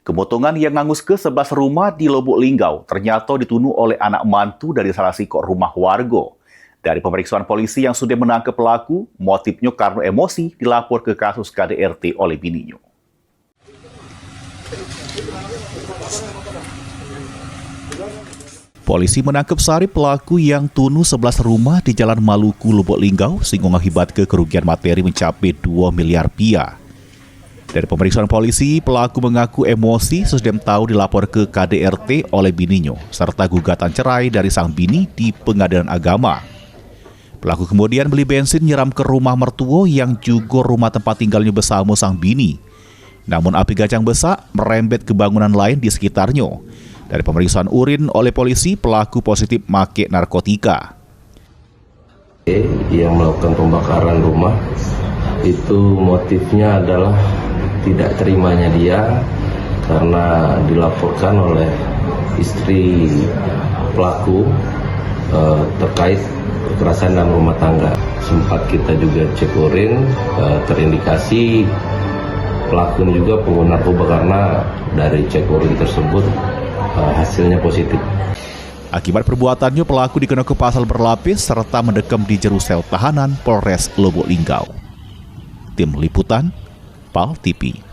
Kemotongan yang ngangus ke 11 rumah di Lubuk Linggau ternyata ditunuh oleh anak mantu dari salah sikok rumah warga. Dari pemeriksaan polisi yang sudah menangkap pelaku, motifnya karena emosi dilapor ke kasus KDRT oleh bininya. Polisi menangkap Sari, pelaku yang tunuh 11 rumah di Jalan Maluku, Lubuk Linggau, sehingga mengakibatkan kerugian materi mencapai 2 miliar rupiah. Dari pemeriksaan polisi, pelaku mengaku emosi sesudah tahu dilapor ke KDRT oleh bininya, serta gugatan cerai dari sang bini di Pengadilan Agama. Pelaku kemudian beli bensin nyiram ke rumah mertua yang juga rumah tempat tinggalnya bersama sang bini. Namun api gajang besak merembet ke bangunan lain di sekitarnya. Dari pemeriksaan urin oleh polisi, pelaku positif make narkotika. Yang melakukan pembakaran rumah itu motifnya adalah tidak terimanya dia karena dilaporkan oleh istri pelaku terkait kekerasan dalam rumah tangga. Sempat kita juga cek urin, terindikasi pelaku juga pengguna narkoba karena dari cek urin tersebut hasilnya positif. Akibat perbuatannya, pelaku dikenakan pasal berlapis serta mendekam di jeru sel tahanan Polres Lubuk Linggau. Tim Liputan, PAL TV.